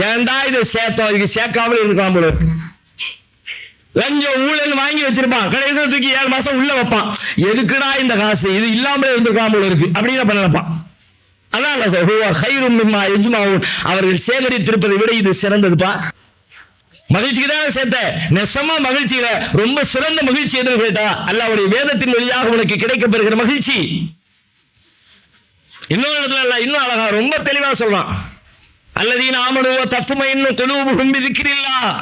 ஏன்டா இதை சேர்த்தோம், இதுக்கு சேர்க்காமல் இருக்கலாம் போல. லஞ்சம் ஊழல் வாங்கி வச்சிருப்பான், கடைசியில் தூக்கி 7 மாசம் உள்ள வைப்பான். எதுக்குடா இந்த காசு, இது இல்லாமலே இருந்திருக்கலாம் போல இருக்கு அப்படின்னு பண்ணலப்பான். அதான் கைரும் மிம்மா யஜ்மஊன், அவர்கள் சேகரித்திருப்பதை விட இது சிறந்ததுப்பா. மகிழ்ச்சிக்கு தான் சேர்த்த. நெசமா மகிழ்ச்சியில ரொம்ப சிறந்த மகிழ்ச்சி எதுன்னு கேட்டா அல்லாஹ்வுடைய வேதத்தின் வழியாக உனக்கு கிடைக்கப்பெறுகிற மகிழ்ச்சி. இன்னொரு இடத்துல இன்னும் அழகா ரொம்ப தெளிவா சொல்றான், அல்லதீன ஆமனு வ தத்மைன்னு குலூபுஹும் பிதிக்ரில்லாஹ்,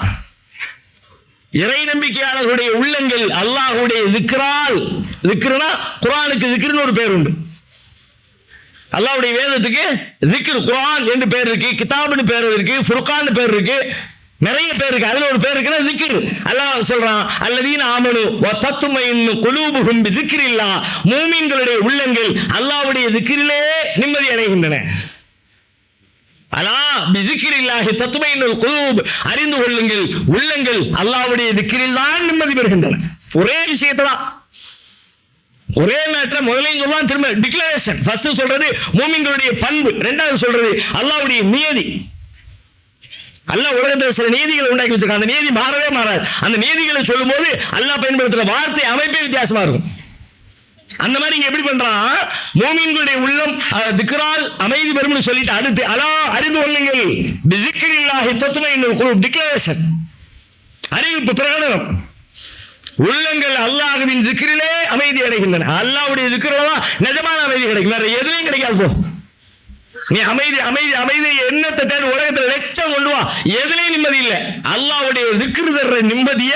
இறை நம்பிக்கையாளர்களுடைய உள்ளங்கள் அல்லாஹ்வுடைய திக்ரால், திக்ருனா குர்ஆனுக்கு திக்ருன்னு ஒரு பேர் உண்டு. அல்லாஹ்வுடைய வேதத்துக்கு திக்ர் குர்ஆன் என்று பேர் இருக்கு, கிதாப்னு பேர் இருக்கு, ஃபுர்கான் பேர் இருக்கு, நிறைய பேர் இருக்கு. அதுல ஒரு பேர் இருக்குன்னா திக்ர். அல்லாஹ் சொல்றான், அல்லதீன ஆமனு வ தத்மைன்னு குலூபுஹும் பிதிக்ரில்லாஹ், மூமின்களுடைய உள்ளங்கள் அல்லாஹ்வுடைய திக்ரிலே நிம்மதி அடைகின்றன. அலா பிதிக்ரில்லாஹி தத்மைன்னுல் குலூப், அறிந்து கொள்ளுங்கள், உள்ளங்கள் அல்லாஹ்வுடைய திக்ரில் தான் நிம்மதி பெறுகின்றன. ஒரே விஷயத்தை தான், ஒரே நேரத்தில் முதலையும் சொல்லுவான், திரும்ப டிக்ளரேஷன். ஃபர்ஸ்ட் சொல்றது மூமின்களுடைய பண்பு, ரெண்டாவது சொல்றது அல்லாஹ்வுடைய நியதி. அல்லாஹ் உலகத்தில் சில நீதிகளை உண்டாக்கி வச்சிருக்கான், அந்த நீதி மாறவே மாறாது. அந்த நீதிகளை சொல்லும் போது அல்லாஹ் பயன்படுத்துற வார்த்தை அமைப்பே வித்தியாசமா இருக்கும். அந்த மாதிரி இங்க எப்படி பண்றான், மூமின்களுடைய உள்ளம் திக்ரால் அமைதி பெறும்னு சொல்லிட்டு அடுத்து அலா அறிந்து கொள்ளுங்கள் பிதிக்ரில்லாஹி தத்மைன்னுல் குலூப், டிக்ளரேஷன், அறிவிப்பு, பிரகடனம். உள்ளங்கள் அல்லாஹ்வின் திக்ரிலே அமைதி அடைகின்றன. அல்லாஹ்வுடைய திக்ரில தான் நிஜமான அமைதி கிடைக்கும், வேற எதுவும் கிடைக்காது. போ நீ அமைதி அமைதி அமைதி என்னத்தை தேடி உலகத்தில் லட்சம் கொண்டு வா, எதுலையும் நிம்மதி இல்லை. அல்லாஹ்வுடைய திக்ர் தர்ற நிம்மதிய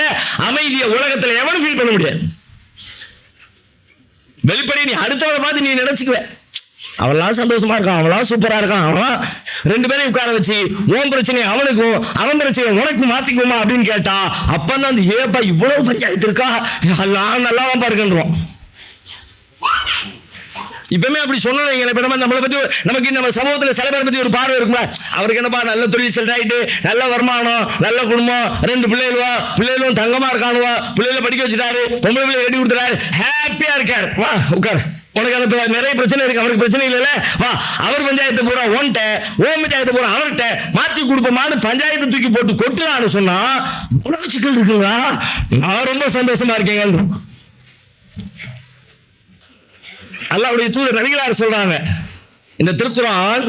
அமைதிய உலகத்தில் எவனும் ஃபீல் பண்ண முடியாது. வெளிப்படை நீ அடுத்தவரை பார்த்து நீ நினைச்சுக்குவ, அவெல்லாம் சந்தோஷமா இருக்கான், அவெல்லாம் சூப்பரா இருக்கான், அவன் 2 பேரையும் உட்கார வச்சு உன் பிரச்சனை அவனுக்கும் அவன் பிரச்சனை உனக்கும் மாத்திக்குமா அப்படின்னு கேட்டா அப்பதான் அந்த ஏப்பா இவ்வளவு பஞ்சாயத்து இருக்கா, எல்லாம் நல்லாவும் பாருங்கன்றோம். இப்பவுமே அப்படி சொன்னோம். நம்மளை பத்தி நமக்கு நம்ம சமூகத்தில் சில பேரை பத்தி ஒரு பார்வை இருக்குமா, அவருக்கு என்னப்பா நல்ல தொழில் செல் ஆயிட்டு, நல்ல வருமானம், நல்ல குடும்பம், 2 பிள்ளைகளும் தங்கமா இருக்கானுவா, பிள்ளைகளை படிக்க வச்சுட்டாரு, பொம்பளை பிள்ளை ரெடி கொடுத்துறாரு, ஹாப்பியா இருக்காரு. வா உட்கார், உனக்கு அந்த நிறைய பிரச்சனை இருக்கு, அவருக்கு பிரச்சனை இல்லைல்ல, வா அவர் பஞ்சாயத்து பூரா ஓன்ட்ட, ஓம் பஞ்சாயத்து பூரா அவர்கிட்ட மாத்தி கொடுப்போமான்னு பஞ்சாயத்து தூக்கி போட்டு கொட்டுறான்னு சொன்னா உலக சிக்கல் இருக்குங்களா, நான் ரொம்ப சந்தோஷமா இருக்கேங்க. அல்லாஹ்வுடைய தூதர் நபிகளார் சொல்றாங்க, இந்த திருக்குர்ஆன்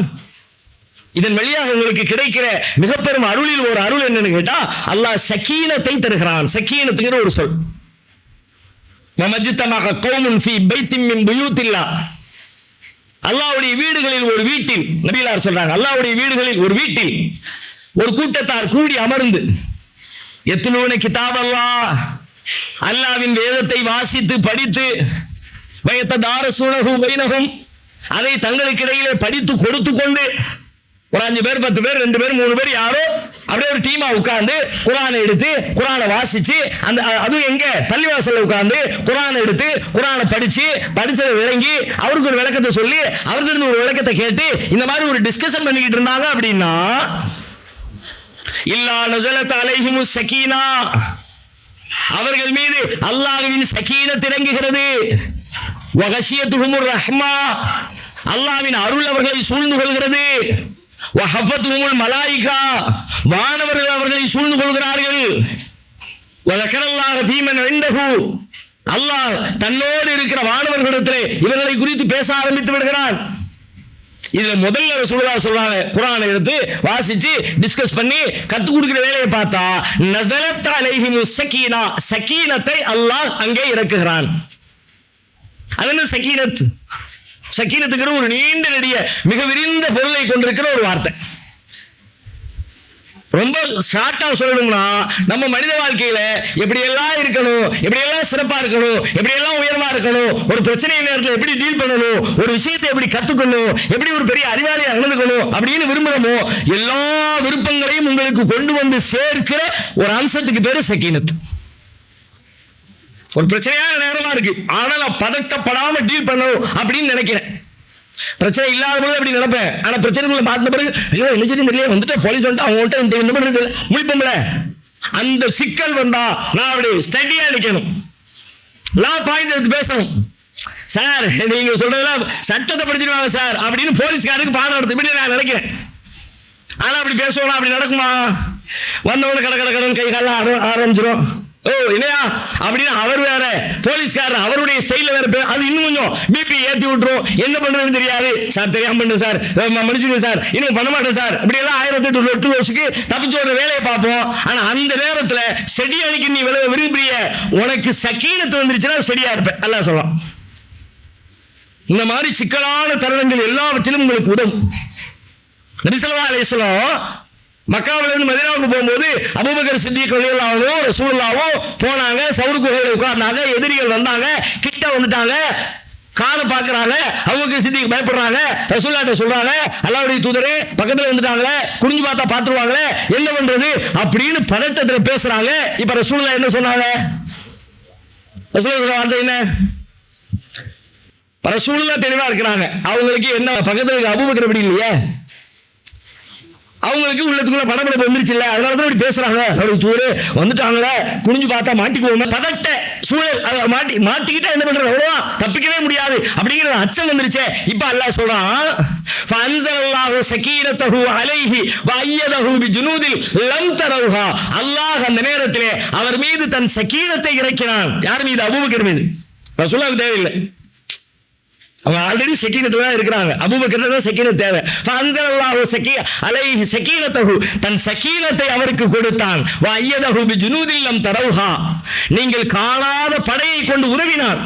இதன் வழியாக உங்களுக்கு கிடைக்கிற மிக பெரும் அருளில் ஒரு அருள் என்னன்னு கேட்டா அல்லாஹ் சக்கீனத்தை தருகிறான். சக்கீனத்துங்கிற ஒரு சொல். வமஜ்தமக கௌமுன் ஃபீ பைத்தின் மின் புயூத்தில்லாஹ், அல்லாஹ்வுடைய வீடுகளில் ஒரு வீட்டில், நபிகளார் சொல்றாங்க, அல்லாஹ்வுடைய வீடுகளில் ஒரு வீட்டில் ஒரு கூட்டத்தார் கூடி அமர்ந்து யத்லூன கிதாபல்லாஹ், அல்லாஹ்வின் வேதத்தை வாசித்து படித்து, வயத்ததாரசுனஹு பைனஹும், அதை தங்களுக்கு இடையிலே படித்து கொடுத்து கொண்டு, ஒரு 5 பேர் 10 பேர் 2 பேர் 3 பேர் யாரோ அப்படியே ஒரு டீமா உட்கார்ந்து குர்ஆனை எடுத்து குர்ஆனை வாசிச்சு அந்த அதுவும் எங்க பள்ளிவாசல்ல உட்கார்ந்து குர்ஆனை எடுத்து குர்ஆனை படிச்சதை விளங்கி அவருக்கு ஒரு விளக்கத்தை சொல்லி அவருக்கு இருந்து ஒரு விளக்கத்தை கேட்டு இந்த மாதிரி ஒரு டிஸ்கஷன் பண்ணிக்கிட்டு இருந்தாங்க அப்படின்னா இல்லா நஸலத் அலைஹிமுஸ் ஸகீனா அவர்கள் மீது அல்லாஹ்வின் ஸகீனத் இறங்குகிறது வ கஷியத்துஹுமுர் ரஹ்மா அல்லாஹ்வின் அருள் அவர்களை சூழ்ந்து கொள்கிறது வ ஹஃபத்துஹுமுல் மலாயிகா வானவர்கள் அவர்களை சூழ்ந்து கொள்கிறார்கள் வ ஸக்கரல்லாஹ ஃபீமன் இன்தஹு அல்லாஹ் தன்னோடு இருக்கிற வானவர்களிடத்திலே இவர்களை குறித்து பேச ஆரம்பித்து விடுகிறான். இதுல முதல்ல ரசூலுல்லாஹ் சொல்றாங்க குர்ஆனை எடுத்து வாசிச்சு டிஸ்கஸ் பண்ணி கத்து கொடுக்கிற வேலையை பார்த்தா நஸலத் அலைஹிமுஸ் ஸகீனா ஸகீனத்தை அல்லாஹ் அங்கே இறக்குகிறான். அது என்ன ஸகீனத்? ஸகீனத்துக்கு ஒரு நீண்ட நெடிய மிக விரிந்த பொருளை கொண்டிருக்கிற ஒரு வார்த்தை. ரொம்ப ஷார்ட்டா சொல்லணும்னா நம்ம மனித வாழ்க்கையில எப்படி எல்லாம் இருக்கணும், எப்படி எல்லாம் சிறப்பா இருக்கணும், எப்படி எல்லாம் உயர்வா இருக்கணும், ஒரு பிரச்சனை நேரத்தில் எப்படி டீல் பண்ணணும், ஒரு விஷயத்தை எப்படி கத்துக்கணும், எப்படி ஒரு பெரிய அறிவாளியா நடந்துக்கணும் அப்படின்னு விரும்புறோமோ எல்லா விருப்பங்களையும் உங்களுக்கு கொண்டு வந்து சேர்க்கிற ஒரு அம்சத்துக்கு பேரு ஸகீனத். ஒரு பிரச்சனையான நேரமா இருக்கு, ஆனா நான் பதட்டப்படாம டீல் பண்ணணும் அப்படின்னு நினைக்கிறேன். பிரச்சனை இல்லாத போது அப்படி நினைப்பேன். ஆனா பிரச்சனைக்குள்ள பார்த்த பிறகு ஐயோ என்ன சரி தெரியல வந்துட்டு போலீஸ் வந்துட்டு அவங்கள்ட்ட என்ன பண்றது முடிப்போம்ல. அந்த சிக்கல் வந்தா நான் அப்படி ஸ்டடியா நிக்கணும், நான் பாயிண்ட் எடுத்து பேசணும். சார் நீங்க சொல்றதெல்லாம் சட்டத்தை படிச்சிருவாங்க சார் அப்படின்னு போலீஸ்காரருக்கு பாடம் எடுத்து இப்படி நான் நினைக்கிறேன். ஆனா அப்படி பேசுவோம், அப்படி நடக்குமா? வந்தவங்க கடை கை காலம் ஆரம்பிச்சிடும். ஓ இல்லையா அப்படின்னு அவர் வேற போலீஸ்காரர் அவருடைய ஸ்டைல வேற அது இன்னும் கொஞ்சம் பிபி ஏத்தி விட்டுரும். என்ன பண்றதுன்னு தெரியாது. சார் தெரியாம பண்ணு சார், மன்னிச்சுங்க சார், இன்னும் பண்ண மாட்டேன் சார், இப்படி எல்லாம் 1008 வருஷத்துக்கு தப்பிச்ச ஒரு வேலையை பார்ப்போம். ஆனா அந்த நேரத்துல ஸ்டடி அடிக்க நீ விரும்புறிய உனக்கு ஸகீனத் வந்துருச்சுன்னா ஸ்டடியா இருப்பேன் அல்லாஹ் சொல்லலாம். இந்த மாதிரி சிக்கலான தருணங்கள் எல்லாவற்றிலும் உங்களுக்கு உதவும். நபி ஸல்லல்லாஹு அலைஹி வஸல்லம் மக்காவில இருந்து மதீனாவுக்கு போகும்போது அபூபக்கர் சித்திக் ரலியல்லாஹு அன்ஹு ரசூலுல்லாஹ் போனாங்க, சவுர் குகையில உட்கார்ந்தாங்க, எதிரிகள் வந்தாங்க, கிட்ட வந்துட்டாங்க, காலை பார்க்கறாங்க, அபூபக்கர் சித்திக் பயப்படுறாங்க, ரசூலுல்லாஹ்ட்ட சொல்றாங்க அல்லாஹ்வுடைய தூதரே பக்கத்துல வந்துட்டாங்களே, குனிஞ்சு பார்த்தா பாத்துருவாங்களே, என்ன பண்றது அப்படின்னு பதட்டத்துல பேசுறாங்க. இப்ப ரசூலுல்லாஹ் என்ன சொன்னாங்க? ரசூலுல்லாஹ் வார்த்தை என்ன? ரசூலுல்லாஹ் தெளிவா இருக்கிறாங்க. அவங்களுக்கு என்ன பக்கத்துல அபூபக்கர் அப்படி இல்லையே, அவங்களுக்கு உள்ளத்துக்குள்ள படபடப்பு வந்துருச்சு இல்ல, அதனாலதான் இப்படி பேசுறாங்க. தூரு வந்துட்டாங்களே, குனிஞ்சு பார்த்தா மாட்டிக்குவோம், பதட்ட சூழல் மாட்டிக்கிட்டா என்ன பண்றது, அவ்வளவுதான் தப்பிக்கவே முடியாது அப்படிங்கிற அச்சம் வந்துருச்சே. இப்ப அல்லாஹ் சொல்றான் ஃபஅன்ஸலல்லாஹு ஸகீனத்தஹு அலைஹி வஅய்யதஹு பிஜுனூதில் லம் தரவுஹா. அல்லாஹ் அந்த நேரத்திலே அவர் மீது தன் ஸகீனத்தை இறக்கினான். யார் மீது? அபூபக்கர் மீது. ரசூலுல்லாஹ்க்கு தேவையில்லை, அவங்க ஆல்ரெடி ஸகீனத்துல தான் இருக்கிறாங்க. அபூபக்கருக்கு தான் ஸகீனத் தேவை. ஃபஅன்ஸலல்லாஹு அலைஹி ஸகீனத்தஹு தன் ஸகீனத்தை அவருக்கு கொடுத்தான். வஅய்யதஹு பிஜுனூதில் லம் தரவுஹா நீங்கள் காணாத படையை கொண்டு உதவினான்.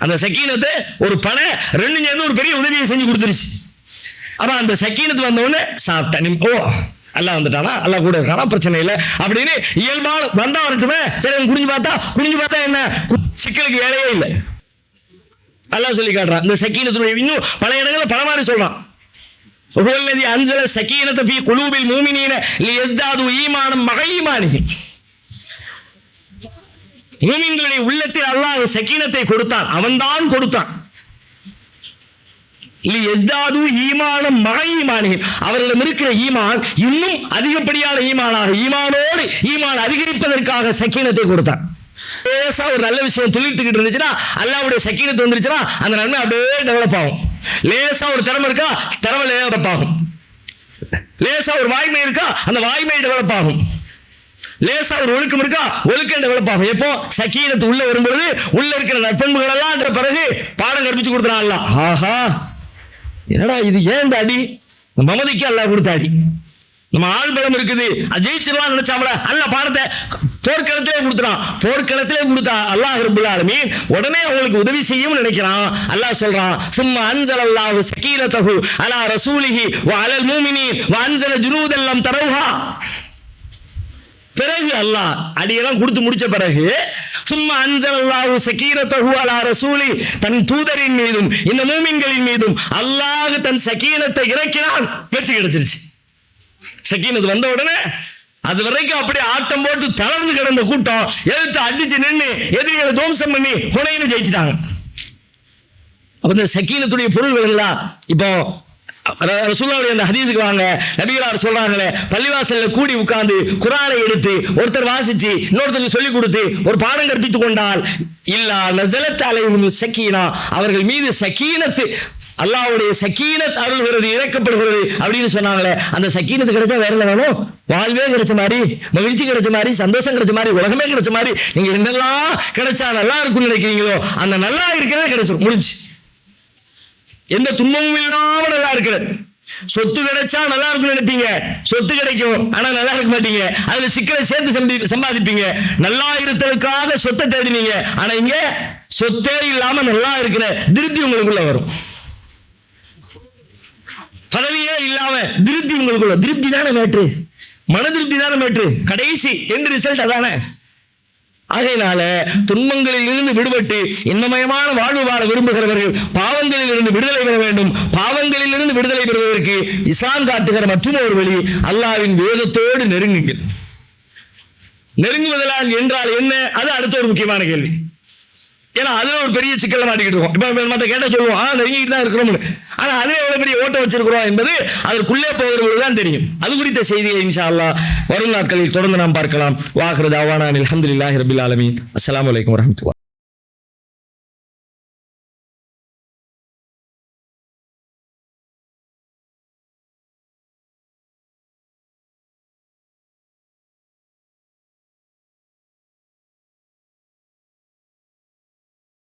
அந்த ஸகீனத்தை ஒரு படை ரெண்டு சேர்ந்து ஒரு பெரிய உதவியை செஞ்சு கொடுத்துருச்சு. அப்ப அந்த ஸகீனத் வந்தவொடனே சாப்பிட்டேன். ஓ அல்லாஹ் வந்துட்டானா, அல்லாஹ் கூட இருக்கானா, பிரச்சனை இல்லை அப்படின்னு இயல்பா வந்தா வரட்டுமே. சரி குனிஞ்சு பார்த்தா என்ன சிக்கலுக்கு வேலையே இல்லை. அல்லாஹ் சொல்லி காட்டுறான். இந்த ஸகீனத்துடைய இன்னும் பல இடங்களில் பல மாதிரி சொல்றான். ஹுவல்லதி அன்ஸல ஸகீனத ஃபீ குலூபில் முஃமினீன லியஸ்தாது ஈமானம் மஅ ஈமானிஹிம். முஃமின்களுடைய உள்ளத்தில் அல்லாஹ் ஸகீனத்தை கொடுத்தான், அவன்தான் கொடுத்தான். லியஸ்தாது ஈமானம் மஅ ஈமானிஹிம் அவர்களிடம் இருக்கிற ஈமான் இன்னும் அதிகப்படியான ஈமானாக, ஈமானோடு ஈமான் அதிகரிப்பதற்காக ஸகீனத்தை கொடுத்தான். லேசா ஒரு நல்ல விஷயம் துளிர்த்துக்கிட்டு இருந்துச்சுன்னா அல்லாஹ்வுடைய ஸகீனத் வந்துருச்சுன்னா அந்த நன்மை அப்படியே டெவலப் ஆகும். லேசா ஒரு திறமை இருக்கா, திறமை டெவலப் ஆகும். லேசா ஒரு வாய்மை இருக்கா, அந்த வாய்மை டெவலப் ஆகும். லேசா ஒரு ஒழுக்கம் இருக்கா, ஒழுக்கம் டெவலப் ஆகும். எப்போ ஸகீனத் உள்ள வரும்போது உள்ள இருக்கிற நற்பண்புகள் எல்லாம் பிறகு பாடம் கற்பிச்சு கொடுக்குறான் அல்லாஹ். ஆஹா என்னடா இது, ஏன் இந்த அடி? மமதிக்கு அல்லாஹ் கொடுத்த அடி. நம்ம ஆள் பலம் இருக்குது, ஜெயிச்சிடலாம் நினைச்சாமல அல்ல பாடத்தை போர்க்களத்திலே கொடுத்துறான். போர்க்களத்திலே கொடுத்தா அல்லாஹ் ரப்பல் ஆலமீன் உடனே அவங்களுக்கு உதவி செய்யும் நினைக்கிறான். அல்லாஹ் சொல்றான் சும்ம அன்ஸலல்லாஹு ஸகீனத்தஹு அலா ரசூலிஹி வ அலல் முஃமினீன் வ அன்ஸல ஜுனூதன் லம் தரவுஹா. பிறகு அல்லாஹ் அடியெல்லாம் கொடுத்து முடிச்ச பிறகு சும்மா அன்ஸலல்லாஹு ஸகீனத்தஹு அலா ரசூலி, தன் தூதரின் மீதும் இந்த மூமின்களின் மீதும் அல்லாஹ் தன் சகீனத்தை இறக்கினான். வெற்றி கிடைச்சிருச்சு. சகீனத் வந்த உடனே அது வரைக்கும் அப்படியே ஆட்டம் போட்டு தளர்ந்து கிடந்த கூட்டம் எதிர்த்து அடிச்சு நின்று எதிரிகளை துவம்சம் பண்ணி ஹுனைனை ஜெயிச்சிட்டாங்க. அப்ப இந்த சகீனத்துடைய பொருள்கள் எல்லாம் இப்போ ரசூலுல்லாஹி அந்த ஹதீஸுக்கு வாங்க, நபிகளார் சொல்றாங்களே, பள்ளிவாசல்ல கூடி உட்கார்ந்து குர்ஆனை எடுத்து ஒருத்தர் வாசிச்சு இன்னொருத்தருக்கு சொல்லிக் கொடுத்து ஒரு பாடம் கற்பித்துக் கொண்டால் இல்லா நஸலத் அலைஹிம் ஸகீனா, அவர்கள் மீது சகீனத்து, அல்லாஹ்வுடைய சகீனத் அருள்கிறது, இறக்கப்படுகிறது அப்படின்னு சொன்னாங்களே, அந்த சகீனத்து கிடைச்சா வேற என்ன வேணும்? வாழ்வே கிடைச்ச மாதிரி, மகிழ்ச்சி கிடைச்ச மாதிரி, சந்தோஷம் கிடைச்ச மாதிரி, உலகமே கிடைச்ச மாதிரி, நீங்க என்னெல்லாம் கிடைச்சா நல்லா இருக்கும்னு நினைக்கிறீங்களோ அந்த நல்லா இருக்கிறதே கிடைச்சிடும், முடிஞ்சு. எந்த துன்பமும் இல்லாம நல்லா இருக்கிறது. சொத்து கிடைச்சா நல்லா இருக்கும்னு நினைப்பீங்க, சொத்து கிடைக்கும் ஆனா நல்லா இருக்க மாட்டீங்க, அதுல சிக்கலை சேர்த்து சம்பாதிப்பீங்க. நல்லா இருத்தலுக்காக சொத்தை தேடினீங்க, ஆனா இங்க சொத்தே இல்லாம நல்லா இருக்கிற திருப்தி உங்களுக்குள்ள வரும். பதவியே இல்லாம திருப்தி உங்களுக்குள்ள, திருப்தி தானே மேட்ரு, மன திருப்தி தானே மேட்ரு, கடைசி எந்த ரிசல்ட் அதானே. ஆகையினால துன்பங்களில் இருந்து விடுபட்டு இன்பமயமான வாழ்வு வாழ விரும்புகிறவர்கள் பாவங்களில் இருந்து விடுதலை பெற வேண்டும். பாவங்களில் இருந்து விடுதலை பெறுவதற்கு இஸ்லாம் காட்டுகிற மற்றும் ஒரு வழி, அல்லாஹ்வின் வேதத்தோடு நெருங்குங்கள். நெருங்குவதெல்லாம் என்றால் என்ன, அது அடுத்த ஒரு முக்கியமான கேள்வி. ஏன்னா அதுல ஒரு பெரிய சிக்கலை மாட்டிக்கிட்டு இருக்கோம். இப்ப மற்ற கேட்ட சொல்லுவோம் நெருங்கிட்டு தான் இருக்கிறோம், ஆனா அதே எவ்வளவு பெரிய ஓட்ட வச்சிருக்கிறோம் என்பது அதற்குள்ளே போகிறவர்களுக்கு தெரியும். அது குறித்த செய்தியை இன்ஷா அல்லாஹ் வரும் நாட்களில் தொடர்ந்து நாம் பார்க்கலாம். வாஹிரு தஅவானா அல்ஹம்துலில்லாஹி ரப்பில் ஆலமீன். அஸ்ஸலாமு அலைக்கும் வரஹ்மத்துல்லாஹ்.